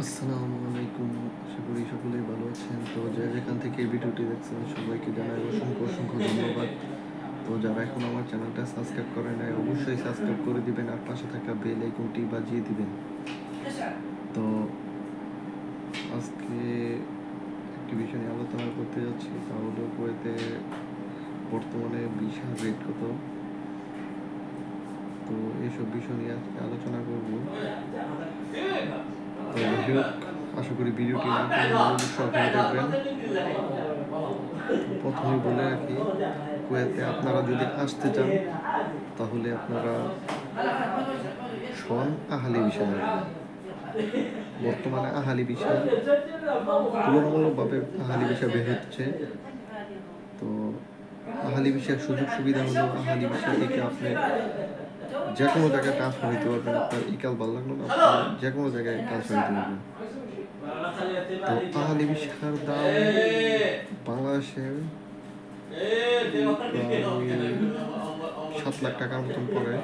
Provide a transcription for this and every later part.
আসসালামু আলাইকুম। আশা করি সকলেই ভালো আছেন। তো যে যেখান থেকে এই ভিডিওটি দেখছেন সবাইকে জানাই অসংখ্য অসংখ্য ধন্যবাদ। তো যারা এখন আমার চ্যানেলটা সাবস্ক্রাইব করে নাই অবশ্যই সাবস্ক্রাইব করে দিবেন আর পাশে থাকা বেল আইকনটি বাজিয়ে দিবেন। তো আজকে একটি বিষয় নিয়ে আলোচনা করতে যাচ্ছি, তা হলো কুয়েতে বর্তমানে ভিসার রেট কত। তো এইসব বিষয় নিয়ে আজকে আলোচনা করব। তো যাই হোক, আশা করি ভিডিওটি না মনোযোগ সহকারে দেখবেন। প্রথমেই বলে রাখি, কুয়েতে আপনারা যদি আসতে চান তাহলে আপনারা শন আহালি ভিসা নেবেন। বর্তমানে আহালি ভিসা তুলনামূলকভাবে আহালি ভিসা বের হচ্ছে। তো আহালি ভিসার সুযোগ সুবিধা হলো আহালি ভিসা থেকে আপনি যে কোনো জায়গায় ট্রান্সফার হইতে পারবেন। আপনার ইকাল ভালো লাগলো না, আপনি যে কোনো জায়গায় ট্রান্সফার হইতে পারবেন। তো আহালি ভিসার দাম বাংলাদেশের 7 লাখ টাকার মতন পড়ে।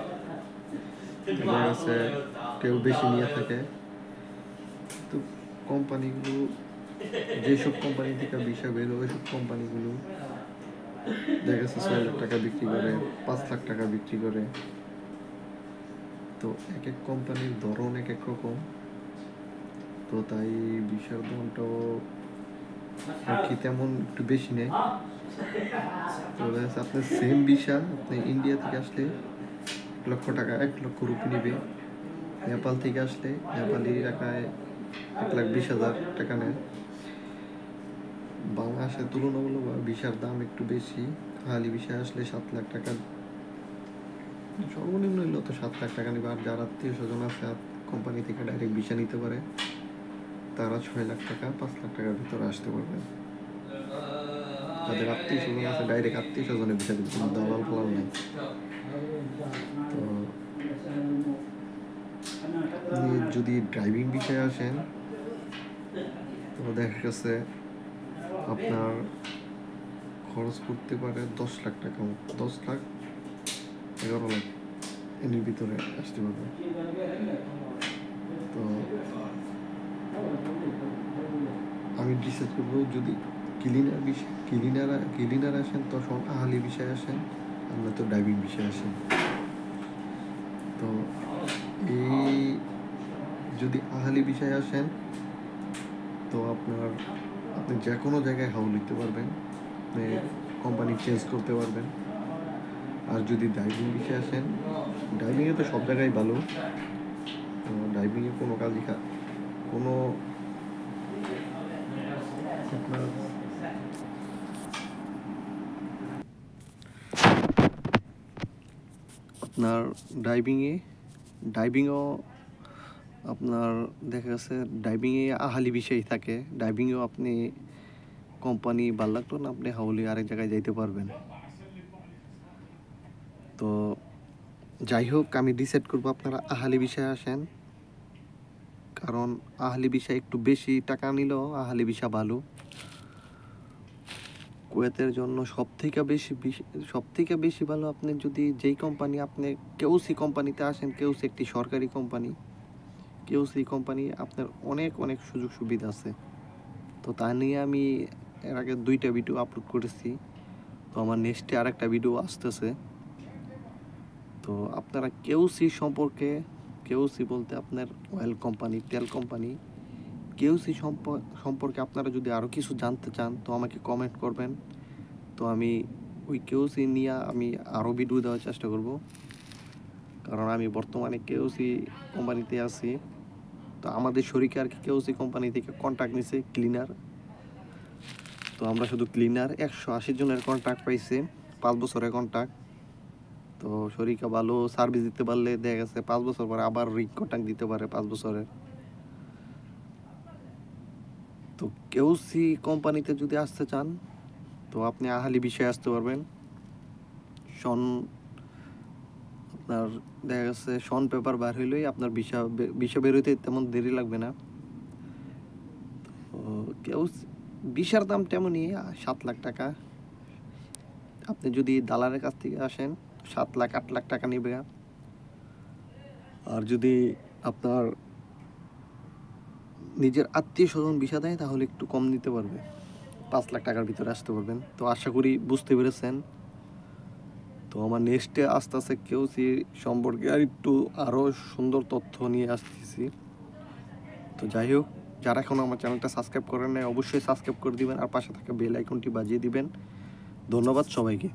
দেখা গেছে কেউ বেশি নিয়ে থাকে। তো কোম্পানিগুলো, যেসব কোম্পানি থেকে ভিসা বের হয় ওইসব কোম্পানিগুলো দেখা গেছে 6 লাখ টাকা বিক্রি করে, 5 লাখ টাকা বিক্রি করে। তো এক এক কোম্পানির ধরন এক এক রকম। তো তাই ভিসার দামটাও আর কি তেমন একটু বেশি নেয়। তো আপনার সেম ভিসা আপনি ইন্ডিয়া থেকে আসলে 1 লক্ষ টাকা, 1 লক্ষ রুপি নেবে। নেপাল থেকে আসলে নেপালি টাকায় 1,20,000 টাকা নেয়। বাংলাদেশের তুলনামূলক ভিসার দাম একটু বেশি। আহালি ভিসা আসলে 7 লাখ টাকা, সর্বনিম্ন হইলেও তো 7 লাখ টাকা নেবে। আর যারা আত্মীয় স্বজন আছে কোম্পানি থেকে ডাইরেক্ট ভিসা নিতে পারে, তারা 6 লাখ টাকা 5 লাখ টাকার ভিতরে আসতে পারবে। যাদের আত্মীয় স্বজন আছে ডাইরেক্ট আত্মীয় স্বজনের ভিসা দিতে, কোনো দালাল ফালাল নেই। তো আপনি যদি ড্রাইভিং বিষয়ে আসেন তো দেখা গেছে আপনার খরচ করতে পারে 10 লাখ টাকা, 10 লাখ 11 লাখ এর ভিতরে আসতে পারবে। তো আমি ডিসাইড করবো, যদি ক্লিনার আসেন তো আহালি বিষয়ে আসেন, আমরা তো ড্রাইভিং বিষয়ে আসেন। তো এই যদি আহালি বিষয়ে আসেন তো আপনি যে কোনো জায়গায় হাউল নিতে পারবেন, আপনি কোম্পানি চেঞ্জ করতে পারবেন। আর যদি ড্রাইভিং বিষয়ে আসেন, ড্রাইভিংয়ে তো সব জায়গায় ভালো। তো ড্রাইভিংয়ে কোনো কাজই কোনো আপনার ড্রাইভিংও আপনার দেখা গেছে ড্রাইভিংয়ে আহালি বিষয় থাকে। ড্রাইভিংয়েও আপনি কোম্পানি ভালো লাগলো না, আপনি হাউলি আরেক জায়গায় যাইতে পারবেন। তো যাই হোক, আমি ডিসাইড করবো আপনারা আহালি বিষয়ে আসেন, কারণ আহালি ভিসা একটু বেশি টাকা নিলেও আহালি ভিসা ভালো। কুয়েতের জন্য সব থেকে বেশি ভালো আপনি যদি যেই কোম্পানি, আপনি কেউসি কোম্পানিতে আসেন। কেউসি একটি সরকারি কোম্পানি। কেউসি কোম্পানি আপনার অনেক অনেক সুযোগ সুবিধা আছে। তো তা নিয়ে আমি এর আগে 2টা ভিডিও আপলোড করেছি। তো আমার নেক্সটে আরেকটা ভিডিও আসতেছে। তো আপনারা কেউসি সম্পর্কে, কেউসি বলতে আপনার অয়েল কোম্পানি, তেল কোম্পানি, কেউসি সম্পর্কে আপনারা যদি আরও কিছু জানতে চান তো আমাকে কমেন্ট করবেন। তো আমি ওই কেউসি নিয়ে আমি আরও ভিডিও দেওয়ার চেষ্টা করব, কারণ আমি বর্তমানে কেউসি কোম্পানিতে আছি। তো আমাদের শরীকে আর কি কেউসি কোম্পানি থেকে কন্ট্রাক্ট নিছে ক্লিনার। তো আমরা শুধু ক্লিনার 180 জনের কন্ট্রাক্ট পাইছে, 5 বছরের কন্ট্রাক্ট। তো শরীকে ভালো সার্ভিস দিতে পারলে দেখা গেছে 5 বছর পরে আবার কন্ট্রাক্ট দিতে পারে 5 বছরের। তো কেউসি কোম্পানিতে যদি আসতে চান তো আপনি আহালি বিষয়ে আসতে পারবেন। আপনার দেখা গেছে শন পেপার বার হইলেই আপনার ভিসা বেরোতে তেমন দেরি লাগবে না। তো ভিসার দাম তেমনই 7 লাখ টাকা। আপনি যদি দালালের কাছ থেকে আসেন 7 লাখ 8 লাখ টাকা নেবে। আর যদি আপনার নিজের আত্মীয় স্বজন ভিসা দেয় তাহলে একটু কম নিতে পারবে, 5 লাখ টাকার ভিতরে আসতে পারবেন। তো আশা করি বুঝতে পেরেছেন। তো আমার নেক্সটে আস্তে আস্তে কেউসি সম্পর্কে আরও সুন্দর তথ্য নিয়ে আসতেছি। তো যাই হোক, যারা এখনও আমার চ্যানেলটা সাবস্ক্রাইব করেন নাই অবশ্যই সাবস্ক্রাইব করে দিবেন আর পাশে থাকা বেল আইকনটি বাজিয়ে দিবেন। ধন্যবাদ সবাইকে।